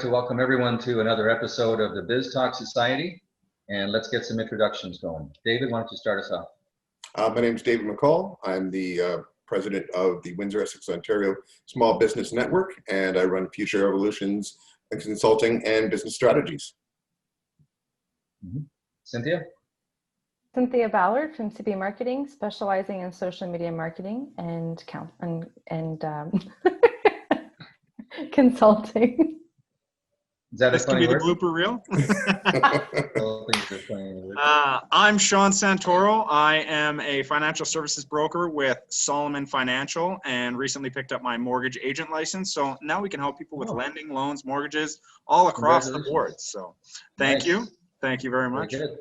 to welcome everyone to another episode of the Biz Talk Society, and let's get some introductions going. David, why don't you start us off? My name is David McCall. I'm the president of the Windsor Essex Ontario Small Business Network, and I run Future Evolutions Consulting and Business Strategies. Cynthia? Cynthia Ballard from CB Marketing, specializing in social media marketing and consulting. Is that this a could funny be word? the blooper reel. Oh, things are funny. I'm Sean Santoro. I am a financial services broker with Solomon Financial and recently picked up my mortgage agent license. So now we can help people with lending, loans, mortgages, all across the board. So thank you. Thank you very much. Very good.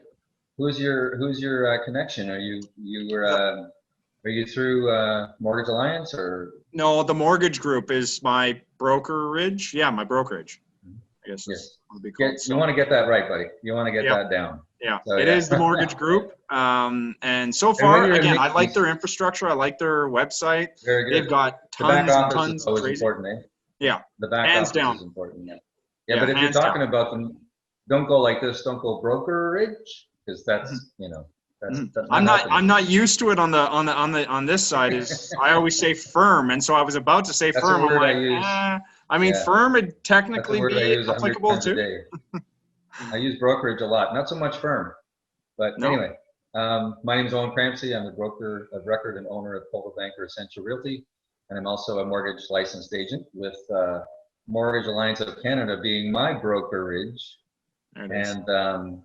Who's your connection? Are you through Mortgage Alliance or? No, the mortgage group is my brokerage. Yeah, my brokerage. I guess Yes. would be called. You want to get that right, buddy. You want to get that down. Yeah, So, it is the mortgage group. And so far, again, I like their infrastructure. I like their website. Very good. They've got tons and tons of crazy. Important, eh? Yeah, the back hands office down. is important. Yeah, but if you're talking about them, don't go like this. Don't go brokerage, because that's that's I'm not used to it on this side. Is I always say firm, and so I was about to say That's firm. a word I'm like, I mean, firm would technically be applicable too. I use brokerage a lot, not so much firm, but anyway. My name is Owen Crampsey. I'm a broker of record and owner of Coldwell Banker Essential Realty, and I'm also a mortgage licensed agent with Mortgage Alliance of Canada being my brokerage. And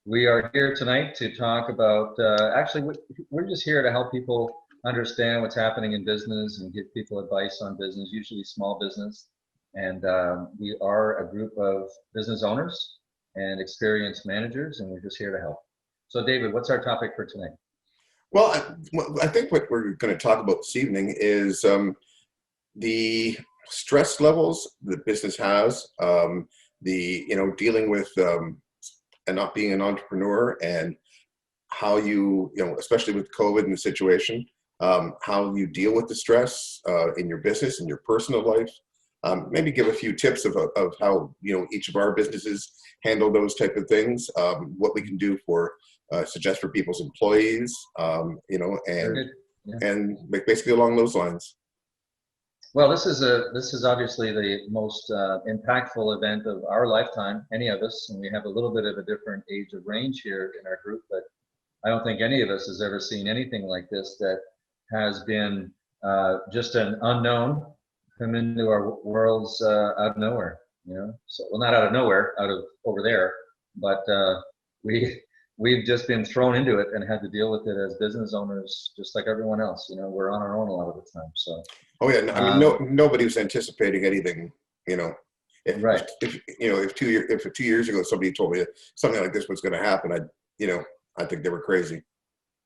we are here tonight to talk about, actually, we're just here to help people understand what's happening in business and give people advice on business, usually small business. And we are a group of business owners and experienced managers, and we're just here to help. So David, what's our topic for tonight? Well, I think what we're going to talk about this evening is the stress levels that business has, dealing with and not being an entrepreneur, and how you especially with COVID and the situation, how you deal with the stress in your business and your personal life. Maybe give a few tips of how each of our businesses handle those type of things. What we can do for suggest for people's employees, and basically along those lines. Well, this is obviously the most impactful event of our lifetime, any of us, and we have a little bit of a different age of range here in our group, but I don't think any of us has ever seen anything like this that has been just an unknown come into our worlds out of nowhere, So, well, not out of nowhere, out of over there, but we've just been thrown into it and had to deal with it as business owners, just like everyone else. We're on our own a lot of the time. So. Oh yeah, I mean, nobody was anticipating anything. Right. If 2 years ago somebody told me something like this was going to happen, I think they were crazy.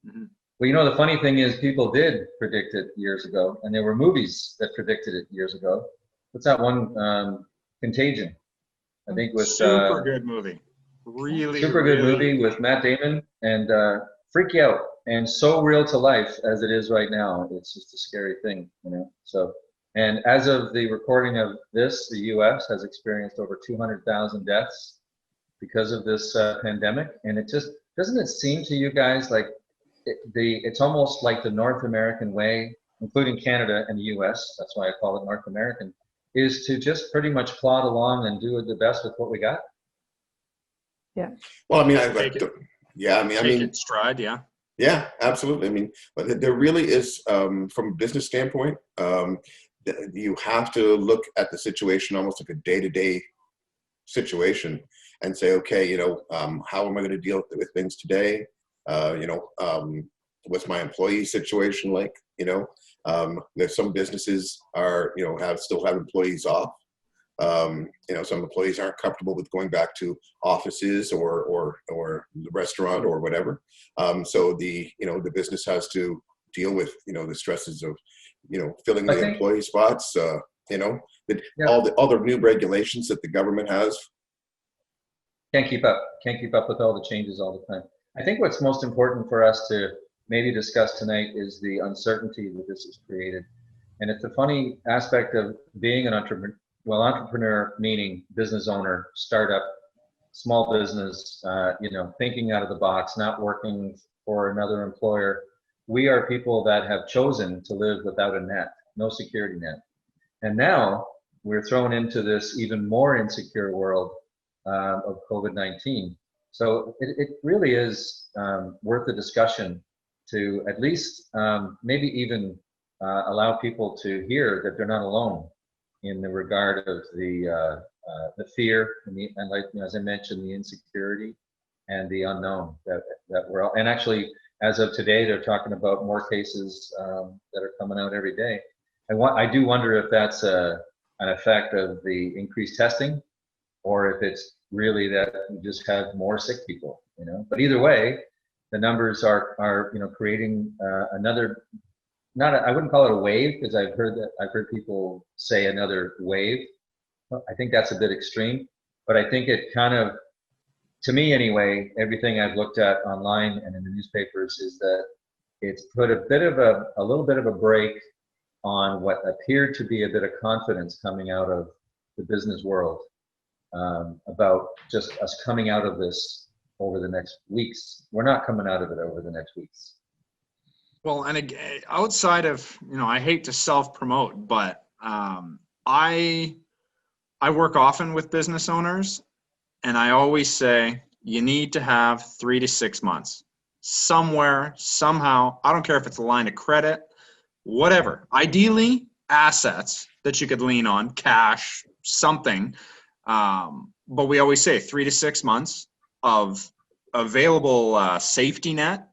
Mm-hmm. Well, the funny thing is, people did predict it years ago, and there were movies that predicted it years ago. What's that one? Contagion, I think, was super good movie. Really super good movie with Matt Damon, and freak you out, and so real to life as it is right now. It's just a scary thing, So, and as of the recording of this, the U.S. has experienced over 200,000 deaths because of this pandemic, and it just doesn't it seem to you guys like it's almost like the North American way, including Canada and the U.S. That's why I call it North American, is to just pretty much plod along and do the best with what we got. Yeah. Well, I mean, take it stride. Yeah. Yeah, absolutely. I mean, but there really is, from a business standpoint, you have to look at the situation almost like a day-to-day situation and say, okay, how am I going to deal with things today? What's my employee situation like? There's some businesses are, still have employees off. Some employees aren't comfortable with going back to offices or the restaurant or whatever. So the business has to deal with, the stresses of, filling the employee spots, all the new regulations that the government has. Can't keep up with all the changes all the time. I think what's most important for us to maybe discuss tonight is the uncertainty that this has created. And it's the funny aspect of being an well, entrepreneur meaning business owner, startup, small business, thinking out of the box, not working for another employer. We are people that have chosen to live without a net, no security net. And now we're thrown into this even more insecure world of COVID-19. So it really is worth the discussion to at least maybe even allow people to hear that they're not alone in the regard of the fear and like as I mentioned, the insecurity and the unknown that we're all, and actually as of today they're talking about more cases that are coming out every day. And I do wonder if that's an effect of the increased testing, or if it's really that we just have more sick people. But either way, the numbers are creating another. I wouldn't call it a wave, because I've heard people say another wave. I think that's a bit extreme, but I think it kind of, to me anyway, everything I've looked at online and in the newspapers is that it's put a little bit of a break on what appeared to be a bit of confidence coming out of the business world about just us coming out of this over the next weeks. We're not coming out of it over the next weeks. Well, and again, outside of, I hate to self-promote, but I work often with business owners, and I always say you need to have 3 to 6 months somewhere, somehow. I don't care if it's a line of credit, whatever. Ideally, assets that you could lean on, cash, something. But we always say 3 to 6 months of available safety net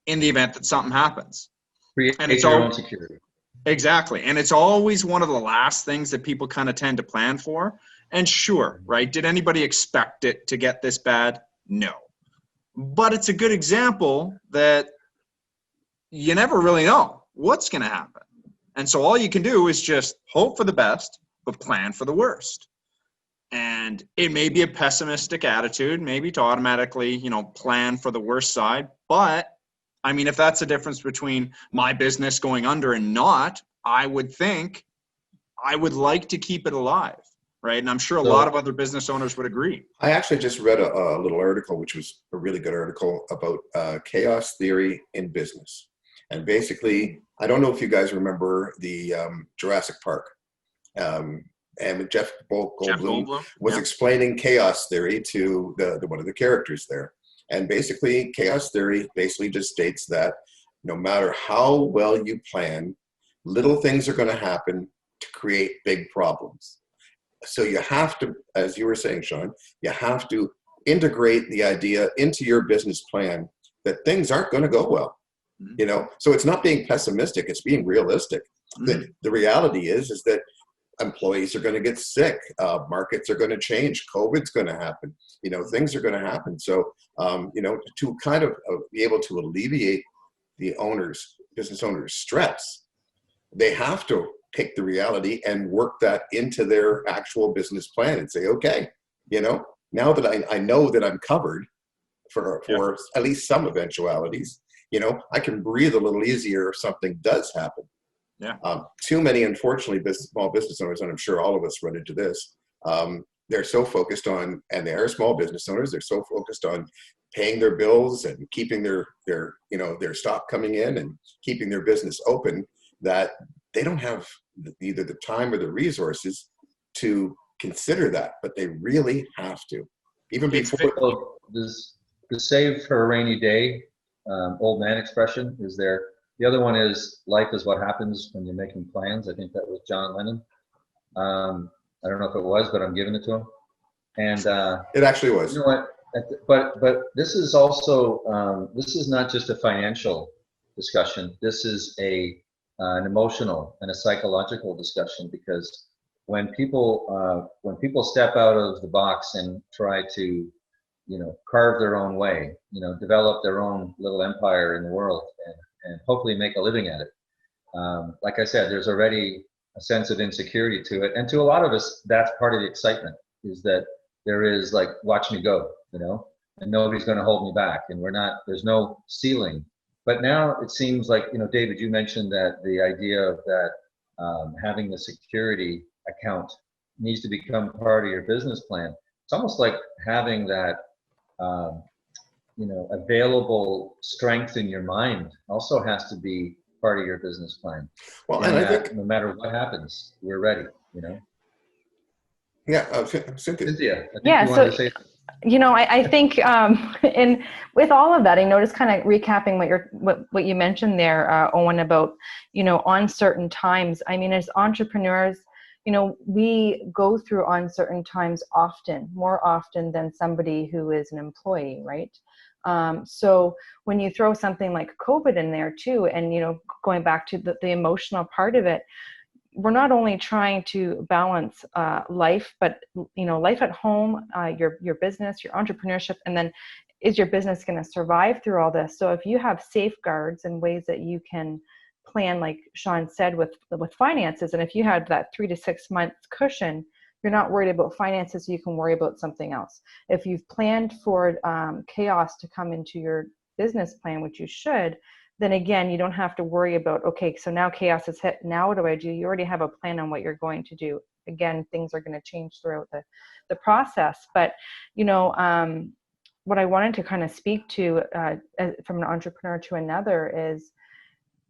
in the event that something happens. Create And it's your all own security. exactly. And it's always one of the last things that people kind of tend to plan for. And sure, right? Did anybody expect it to get this bad? No. But it's a good example that you never really know what's going to happen. And so all you can do is just hope for the best, but plan for the worst. And it may be a pessimistic attitude, maybe to automatically, plan for the worst side. But I mean, if that's the difference between my business going under and not, I would think I would like to keep it alive, right? And I'm sure a lot of other business owners would agree. I actually just read a little article, which was a really good article about chaos theory in business. And basically, I don't know if you guys remember the Jurassic Park. And Jeff Goldblum was explaining chaos theory to the one of the characters there. And basically, chaos theory basically just states that no matter how well you plan, little things are going to happen to create big problems. So you have to, as you were saying, Sean, you have to integrate the idea into your business plan that things aren't going to go well. So it's not being pessimistic, it's being realistic. The reality is that employees are going to get sick, markets are going to change, COVID's going to happen, things are going to happen. So, to kind of be able to alleviate the business owners' stress, they have to take the reality and work that into their actual business plan and say, okay, now that I know that I'm covered for at least some eventualities, I can breathe a little easier if something does happen. Yeah. Too many, unfortunately, small business owners, and I'm sure all of us run into this, they're so focused on, and they are small business owners, they're so focused on paying their bills and keeping their stock coming in and keeping their business open, that they don't have either the time or the resources to consider that, but they really have to. Even before. The save for a rainy day, old man expression is there. The other one is life is what happens when you're making plans. I think that was John Lennon. I don't know if it was, but I'm giving it to him. And it actually was. You know what? But this is also this is not just a financial discussion. This is an emotional and a psychological discussion, because when people step out of the box and try to carve their own way, develop their own little empire in the world and hopefully make a living at it. Like I said, there's already a sense of insecurity to it. And to a lot of us, that's part of the excitement, is that there is like, watch me go, and nobody's going to hold me back. And there's no ceiling. But now it seems like, David, you mentioned that the idea of that having the security account needs to become part of your business plan. It's almost like having that, available strength in your mind also has to be part of your business plan. Well, And and I that think, no matter what happens, we're ready, yeah, Cynthia. Cynthia, I think Yeah, you wanted so to say, I think in with all of that, just kind of recapping what you mentioned there, Owen, about uncertain times. I mean, as entrepreneurs, we go through uncertain times often, more often than somebody who is an employee, right? So when you throw something like COVID in there too, and going back to the emotional part of it, we're not only trying to balance life, but life at home, your business, your entrepreneurship, and then is your business going to survive through all this? So if you have safeguards and ways that you can plan, like Sean said, with finances, and if you had that 3 to 6 months cushion, you're not worried about finances, so you can worry about something else. If you've planned for chaos to come into your business plan, which you should, then again, you don't have to worry about, okay, so now chaos has hit, now what do I do? You already have a plan on what you're going to do. Again, things are going to change throughout the process. But, what I wanted to kind of speak to from an entrepreneur to another is,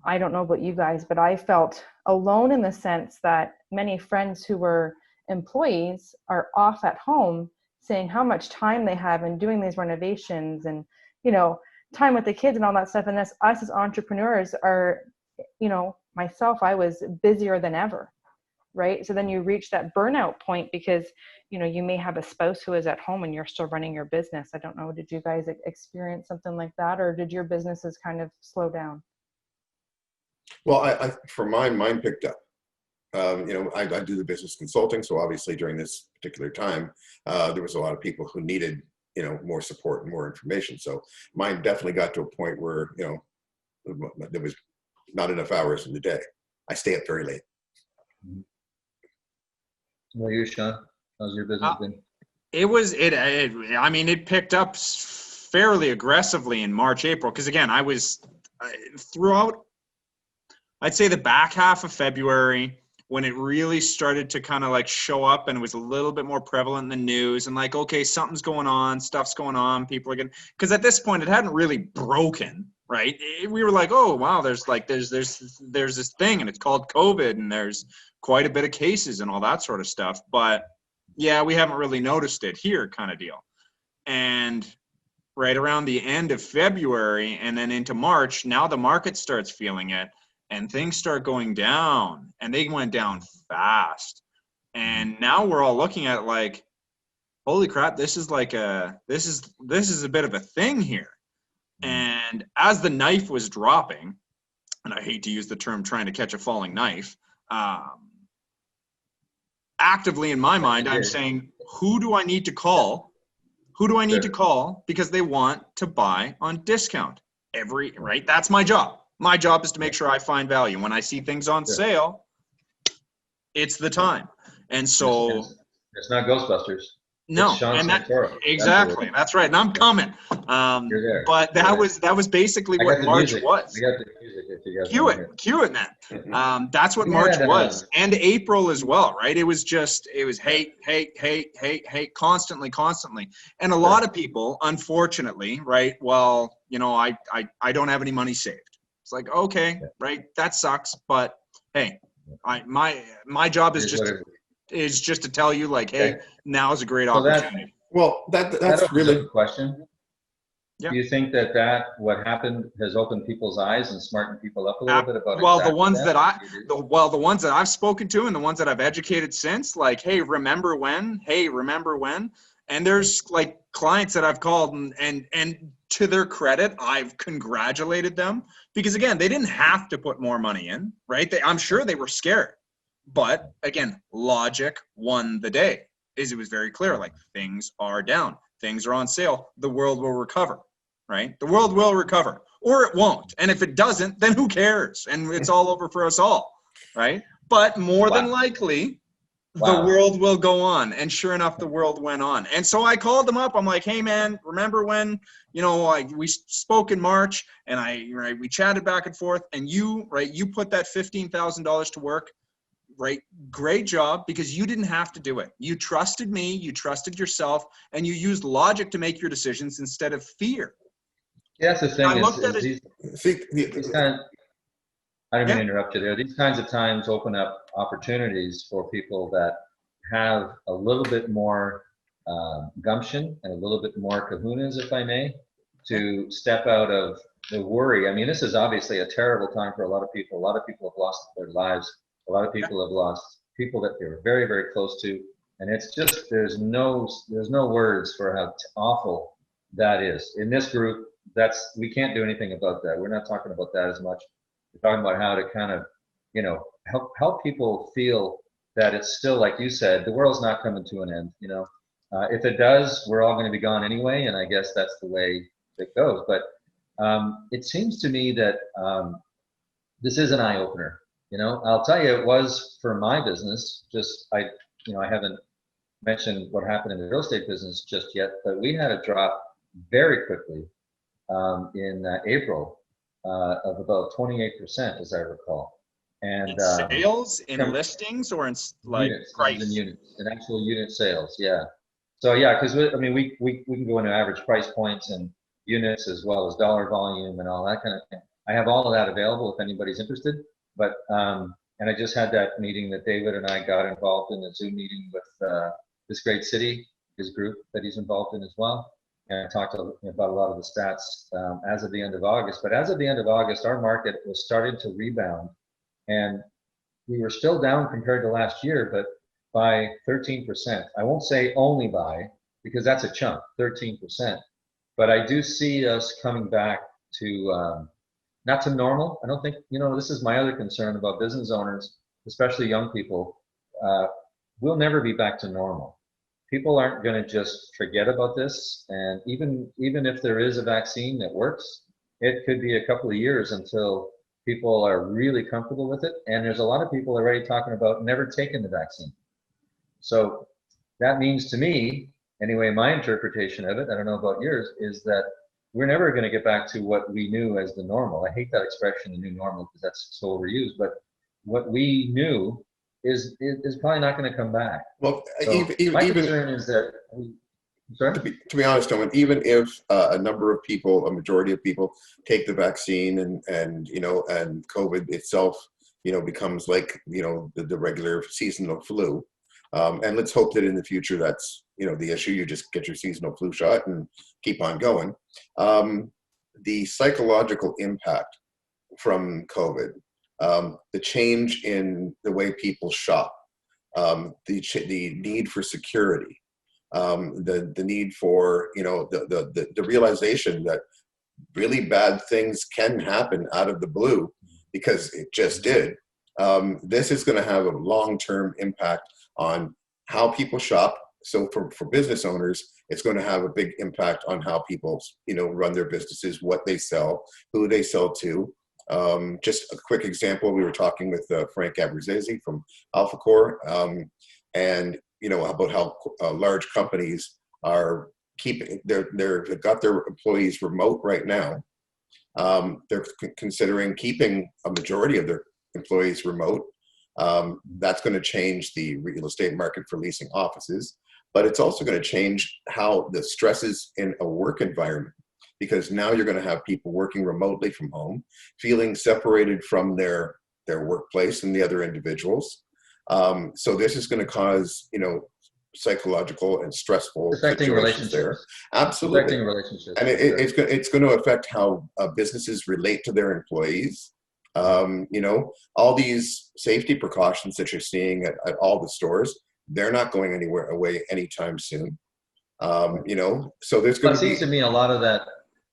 I don't know about you guys, but I felt alone in the sense that many friends who were employees are off at home saying how much time they have in doing these renovations and, time with the kids and all that stuff. And us as entrepreneurs are, myself, I was busier than ever, right? So then you reach that burnout point because, you may have a spouse who is at home and you're still running your business. I don't know, did you guys experience something like that, or did your businesses kind of slow down? Well, I for mine picked up. I do the business consulting, so obviously during this particular time, there was a lot of people who needed, more support and more information. So mine definitely got to a point where, there was not enough hours in the day. I stay up very late. well, you, Sean, how's your business been? It picked up fairly aggressively in March, April, because again, I was throughout, I'd say the back half of February, when it really started to kind of like show up and it was a little bit more prevalent in the news and like, okay, something's going on, stuff's going on, people are getting, because at this point it hadn't really broken, right? We were like, oh, wow, there's this thing and it's called COVID and there's quite a bit of cases and all that sort of stuff. But yeah, we haven't really noticed it here kind of deal. And right around the end of February and then into March, now the market starts feeling it. And things start going down, and they went down fast. And now we're all looking at it like, holy crap, this is a bit of a thing here. And as the knife was dropping, and I hate to use the term trying to catch a falling knife, actively in my mind, I'm saying, who do I need to call? Who do I need to call? Because they want to buy on discount. Right? That's my job. My job is to make sure I find value. When I see things on sale, it's the time. And so it's not Ghostbusters. No, it's Sean and Santoro. exactly. That's right. And I'm coming. You're there. But that was basically what March was. I got the music if you guys Cue it, man. That's what March was, and April as well, right? It was hate, constantly, and a lot of people, unfortunately, right? Well, I don't have any money saved. It's like, okay, right, that sucks, but hey, my job is just to tell you, like, hey, now is a great opportunity. That's really a question. Yeah. Do you think that what happened has opened people's eyes and smartened people up a little bit about? Well, the ones that I've spoken to and the ones that I've educated since, like, hey, remember when? And there's like clients that I've called and to their credit, I've congratulated them because again, they didn't have to put more money in, right? I'm sure they were scared, but again, logic won the day. It was very clear, like things are down, things are on sale, the world will recover, right? The world will recover or it won't. And if it doesn't, then who cares? And it's all over for us all, right? But more than likely, the world will go on. And sure enough, the world went on. And so I called them up. I'm like, hey, man, remember when, we spoke in March and we chatted back and forth and you put that $15,000 to work right? Great job, because you didn't have to do it. You trusted me, you trusted yourself, and you used logic to make your decisions instead of fear. Yeah, that's the thing I looked at is it. these kind of, I didn't mean Yeah. to interrupt you there. These kinds of times open up opportunities for people that have a little bit more gumption and a little bit more kahunas, if I may, to step out of the worry. I mean, this is obviously a terrible time for a lot of people. A lot of people have lost their lives. A lot of people have lost people that they were very, very close to. And it's just, there's no words for how awful that is. In this group, we can't do anything about that. We're not talking about that as much. We're talking about how to kind of, help people feel that it's still, like you said, the world's not coming to an end. If it does, we're all going to be gone anyway, and I guess that's the way it goes. But it seems to me that this is an eye opener. I'll tell you, it was for my business. I haven't mentioned what happened in the real estate business just yet, but we had a drop very quickly in April of about 28%, as I recall. And In sales, in listings, or in like units, price? in units, in actual unit sales, yeah. So yeah, because we can go into average price points and units as well as dollar volume and all that kind of thing. I have all of that available if anybody's interested. But and I just had that meeting that David and I got involved in, a Zoom meeting with this great city, his group that he's involved in as well. And I talked about a lot of the stats as of the end of August. But as of the end of August, our market was starting to rebound. And we were still down compared to last year, but by 13%. I won't say only by, because that's a chunk, 13%. But I do see us coming back to, not to normal. I don't think, this is my other concern about business owners, especially young people. We'll never be back to normal. People aren't going to just forget about this. And even if there is a vaccine that works, it could be a couple of years until people are really comfortable with it. And there's a lot of people already talking about never taking the vaccine. So that means to me, anyway, my interpretation of it, I don't know about yours, is that we're never going to get back to what we knew as the normal. I hate that expression, the new normal, because that's so overused. But what we knew is probably not going to come back. Well, So my concern is that. Sorry? To be honest, Owen, even if a majority of people take the vaccine and COVID itself, becomes like, the regular seasonal flu. And let's hope that in the future, that's, the issue. You just get your seasonal flu shot and keep on going. The psychological impact from COVID, the change in the way people shop, the need for security, the need for, the realization that really bad things can happen out of the blue, because it just did. This is going to have a long-term impact on how people shop. So for business owners, it's going to have a big impact on how people, run their businesses, what they sell, who they sell to. Just a quick example, we were talking with Frank Abruzzese from AlphaCore, and about how large companies are keeping they've got their employees remote right now. They're considering keeping a majority of their employees remote. That's going to change the real estate market for leasing offices, but it's also going to change how the stresses in a work environment, because now you're going to have people working remotely from home, feeling separated from their workplace and the other individuals. So this is going to cause, psychological and stressful Affecting situations there. relationships. Absolutely. Affecting relationships. And it's going to affect how businesses relate to their employees. All these safety precautions that you're seeing at all the stores, they're not going away anytime soon. So there's going to be. It seems to me a lot of that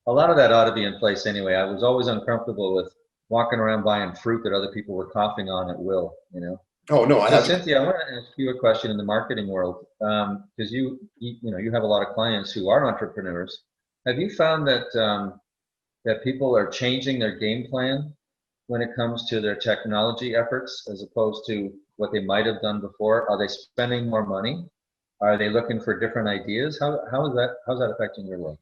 ought to be in place anyway. I was always uncomfortable with walking around buying fruit that other people were coughing on at will. Oh no, Cynthia, I want to ask you a question in the marketing world, because you have a lot of clients who are entrepreneurs. Have you found that that people are changing their game plan when it comes to their technology efforts as opposed to what they might have done before? Are they spending more money? Are they looking for different ideas? How's that affecting your world?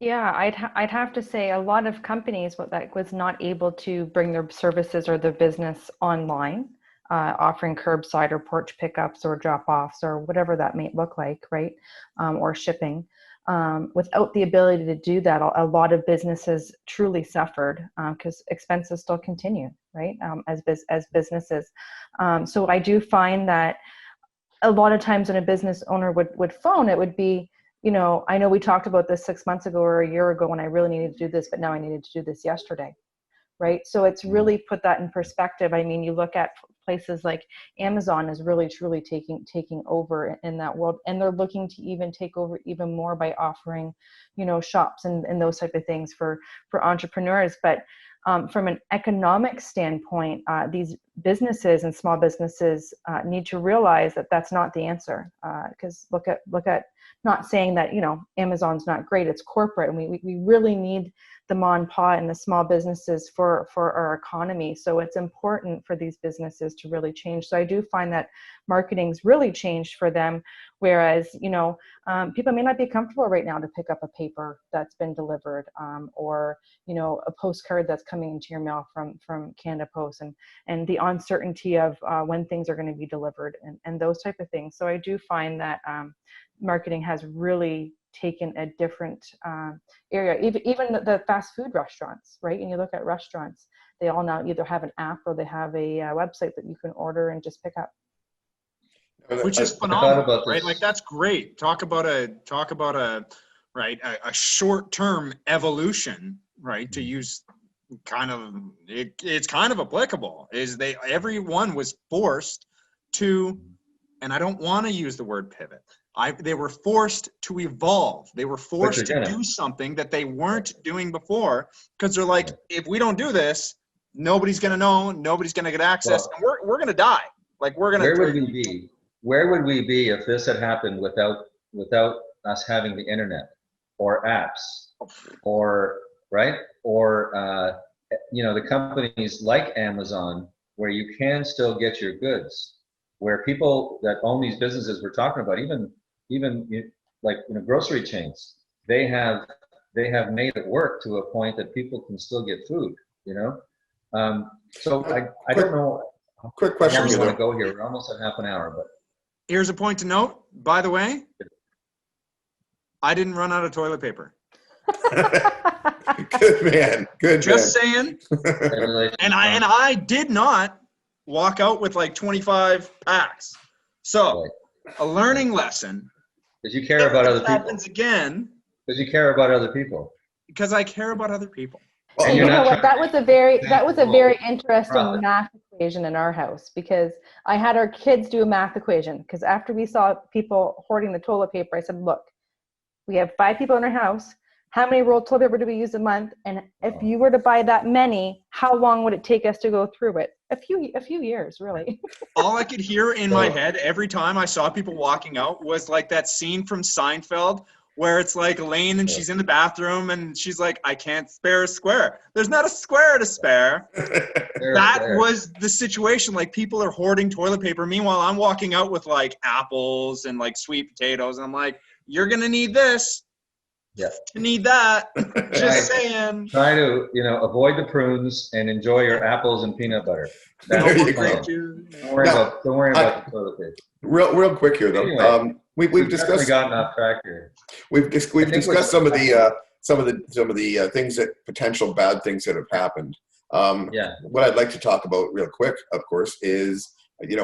Yeah, I'd have to say a lot of companies that was not able to bring their services or their business online. offering curbside or porch pickups or drop-offs or whatever that may look like, right? Or shipping. Without the ability to do that, a lot of businesses truly suffered because expenses still continue, right? As businesses. So I do find that a lot of times when a business owner would phone, it would be, I know we talked about this 6 months ago or a year ago when I really needed to do this, but now I needed to do this yesterday. Right. So it's really put that in perspective. I mean, you look at places like Amazon is really truly taking over in that world. And they're looking to even take over even more by offering, shops and those type of things for entrepreneurs. But from an economic standpoint, these businesses and small businesses need to realize that that's not the answer. Because look at, not saying that, Amazon's not great, it's corporate. And we really need the mom and pop and the small businesses for our economy. So it's important for these businesses to really change. So I do find that marketing's really changed for them. Whereas, people may not be comfortable right now to pick up a paper that's been delivered or, a postcard that's coming into your mail from Canada Post and the uncertainty of when things are going to be delivered and those type of things. So I do find that marketing has really taken a different area. Even the fast food restaurants, right? And you look at restaurants, they all now either have an app or they have a website that you can order and just pick up. Which is phenomenal, right? Like that's great. Talk about a short-term evolution, right? To use it's kind of applicable. Everyone was forced to, and I don't want to use the word pivot. They were forced to evolve. They were forced to do something that they weren't doing before because they're like, if we don't do this, nobody's going to know, nobody's going to get access, and we're going to die. Like we're going to. Where would we be if this had happened without us having the internet or apps or the companies like Amazon where you can still get your goods, where people that own these businesses we're talking about, even grocery chains, they have made it work to a point that people can still get food, So I don't know. Quick question. I want to go here. We're almost at half an hour, but here's a point to note. By the way, I didn't run out of toilet paper. Good man. Good. Just saying. And I did not walk out with like 25 packs. So a learning lesson. Because you care about other people. Happens again. Because you care about other people. Because I care about other people. And you know what? That was a very interesting math equation in our house because I had our kids do a math equation because after we saw people hoarding the toilet paper, I said, look, we have 5 people in our house. How many rolled toilet paper do we use a month? And if you were to buy that many, how long would it take us to go through it? A few years, really. All I could hear in my head every time I saw people walking out was like that scene from Seinfeld where it's like Elaine and she's in the bathroom and she's like, I can't spare a square. There's not a square to spare. That was the situation. Like people are hoarding toilet paper. Meanwhile, I'm walking out with like apples and like sweet potatoes. And I'm like, you're going to need this. Yeah. You need that. Just saying. Try to, avoid the prunes and enjoy your apples and peanut butter. There you go. Don't worry about the toilet paper. Real quick here though. Anyway, we've discussed. Gotten off track here. We've discussed some of the things potential bad things that have happened. What I'd like to talk about real quick, of course, is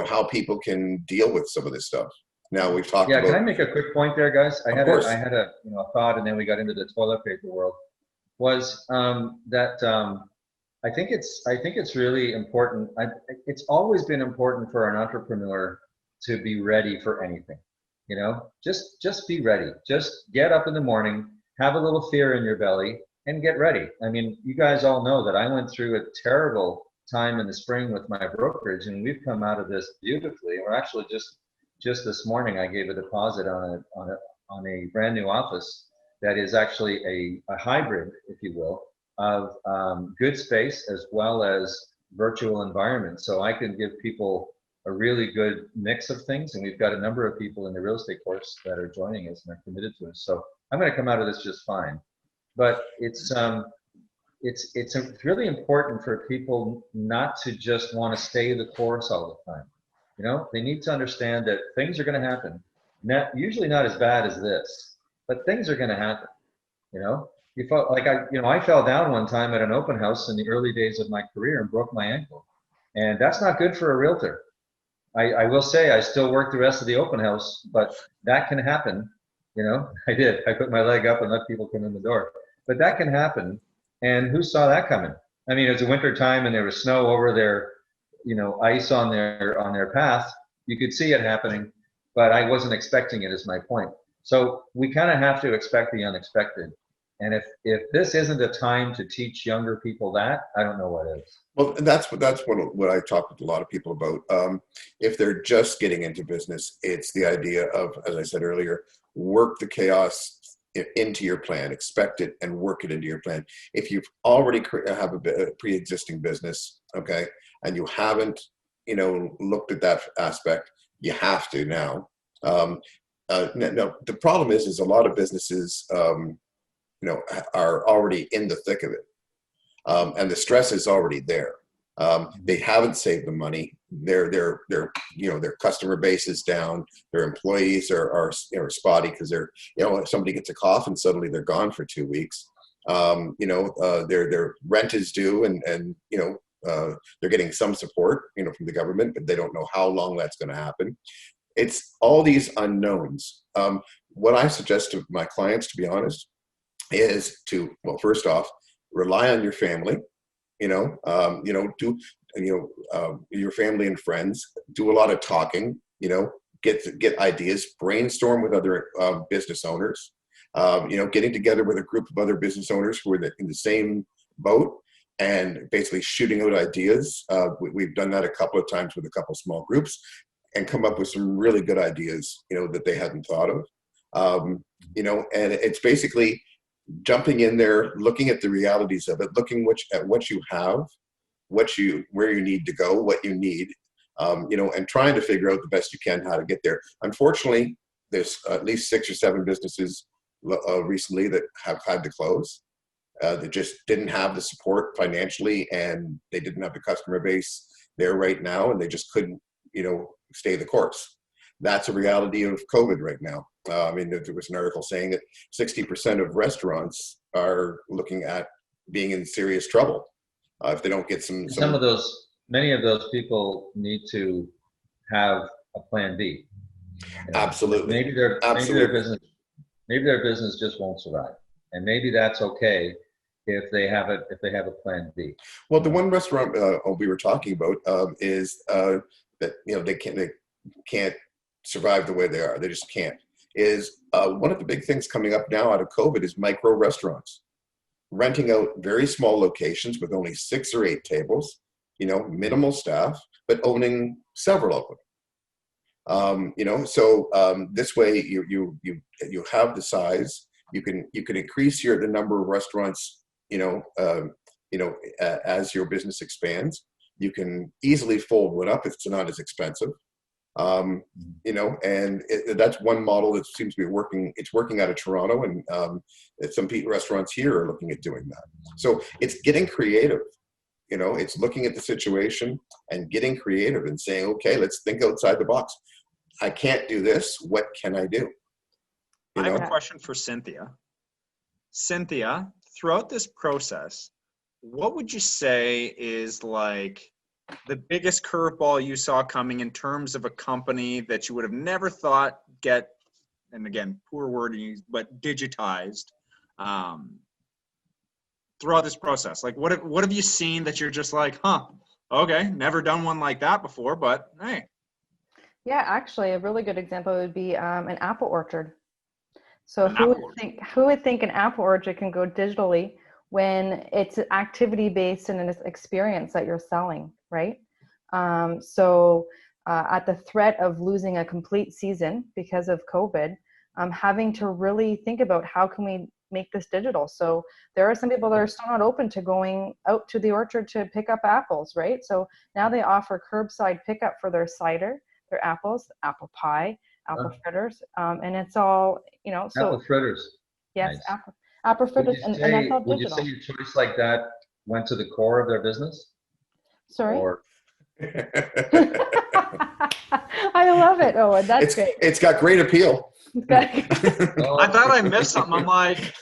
how people can deal with some of this stuff. Now we've talked about. Can I make a quick point there, guys? I had a thought, and then we got into the toilet paper world. Was that I think it's really important. It's always been important for an entrepreneur to be ready for anything. Just be ready. Just get up in the morning, have a little fear in your belly, and get ready. I mean, you guys all know that I went through a terrible time in the spring with my brokerage, and we've come out of this beautifully. We're actually just this morning, I gave a deposit on a brand new office that is actually a hybrid, if you will, of good space as well as virtual environment. So I can give people a really good mix of things, and we've got a number of people in the real estate course that are joining us and are committed to us. So I'm going to come out of this just fine. But it's it's really important for people not to just want to stay the course all the time. You know, they need to understand that things are going to happen. Usually not as bad as this, but things are going to happen. You know, you felt like I fell down one time at an open house in the early days of my career and broke my ankle, and that's not good for a realtor. I will say I still work the rest of the open house, but that can happen. You know, I did. I put my leg up and let people come in the door, but that can happen. And who saw that coming? I mean, it was a winter time and there was snow over their, ice on their path. You could see it happening, but I wasn't expecting it. Is my point. So we kind of have to expect the unexpected. And if this isn't a time to teach younger people that, I don't know what is. Well, that's what I talk with a lot of people about. If they're just getting into business, it's the idea of, as I said earlier, work the chaos into your plan, expect it and work it into your plan. If you've already have a pre-existing business, okay, and you haven't, looked at that aspect, you have to now. No, the problem is a lot of businesses, are already in the thick of it. And the stress is already there. They haven't saved the money. Their customer base is down. Their employees are spotty because somebody gets a cough and suddenly they're gone for 2 weeks. Their rent is due and they're getting some support, from the government, but they don't know how long that's going to happen. It's all these unknowns. What I suggest to my clients, to be honest, is to, well, first off, rely on your family, your family and friends, do a lot of talking, get ideas, brainstorm with other business owners, getting together with a group of other business owners who are in the same boat and basically shooting out ideas. We've done that a couple of times with a couple small groups and come up with some really good ideas, that they hadn't thought of. And it's basically jumping in there, looking at the realities of it, looking at what you have, where you need to go, what you need, and trying to figure out the best you can how to get there. Unfortunately, there's at least 6 or 7 businesses recently that have had to close. They just didn't have the support financially, and they didn't have the customer base there right now, and they just couldn't, stay the course. That's a reality of COVID right now. There was an article saying that 60% of restaurants are looking at being in serious trouble if they don't get some. Many of those people need to have a plan B. Absolutely. Maybe their business just won't survive, and maybe that's okay if they have a plan B. Well, the one restaurant we were talking about is that they can't survive the way they are. They just can't. Is one of the big things coming up now out of COVID is micro restaurants, renting out very small locations with only 6 or 8 tables, minimal staff, but owning several of them. So this way you have the size. You can increase the number of restaurants. As your business expands, you can easily fold one up if it's not as expensive. And that's one model that seems to be working. It's working out of Toronto, and some restaurants here are looking at doing that. So it's getting creative. It's looking at the situation and getting creative and saying, okay, let's think outside the box. I can't do this. What can I do? I have a question for Cynthia. Cynthia, throughout this process, what would you say is like the biggest curveball you saw coming in terms of a company that you would have never thought get, and again, poor wording, but digitized throughout this process? Like, what have you seen that you're just like, okay, never done one like that before, but hey. Yeah, actually, a really good example would be an apple orchard. So who would think an apple orchard can go digitally when it's activity based and it's experience that you're selling, right? So at the threat of losing a complete season because of COVID, having to really think about how can we make this digital. So there are some people that are still not open to going out to the orchard to pick up apples, right? So now they offer curbside pickup for their cider, their apples, apple pie, apple fritters, and it's all, Apple fritters. Yes, nice. I prefer to, and that's all Would you say digital. your choice like that went to the core of their business? Sorry? Or I love it. Oh, that's it's great. it's got great appeal. It's got- oh, I thought I missed something. I'm like,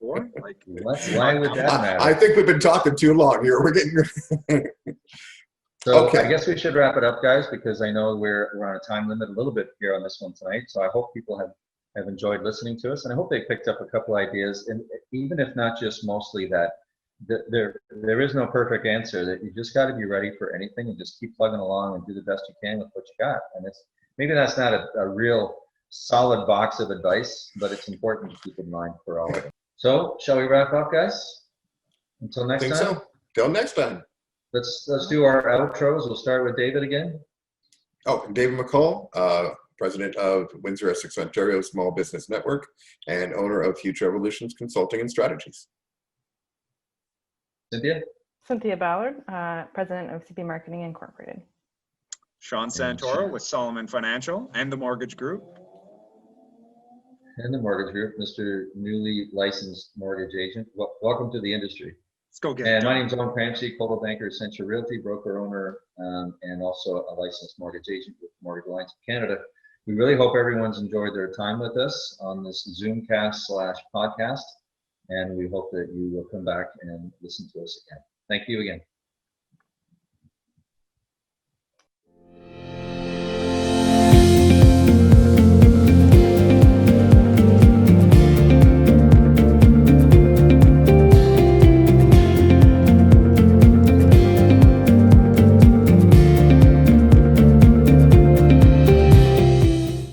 or like, why would that matter? I think we've been talking too long here. We're getting. So Okay. I guess we should wrap it up, guys, because I know we're on a time limit a little bit here on this one tonight. So I hope people have enjoyed listening to us, and I hope they picked up a couple ideas, and even if not just mostly that there is no perfect answer, that you just got to be ready for anything and just keep plugging along and do the best you can with what you got. And it's maybe that's not a real solid box of advice, but it's important to keep in mind for all of it. So shall we wrap up, guys? Until I next think time. so. Till next time. Let's do our outros. We'll start with David again. Oh, David McCall, president of Windsor Essex Ontario Small Business Network and owner of Future Evolutions Consulting and Strategies. Cynthia? Cynthia Ballard, president of CP Marketing Incorporated. Sean Santoro with Solomon Financial and the Mortgage Group. And the mortgage group, Mr. Newly Licensed Mortgage Agent. Welcome to the industry. Let's go get And it my done. name's Owen Cramsey, Coldwell Banker Essentia Realty, broker owner, and also a licensed mortgage agent with Mortgage Alliance of Canada. We really hope everyone's enjoyed their time with us on this Zoomcast/podcast, and we hope that you will come back and listen to us again. Thank you again.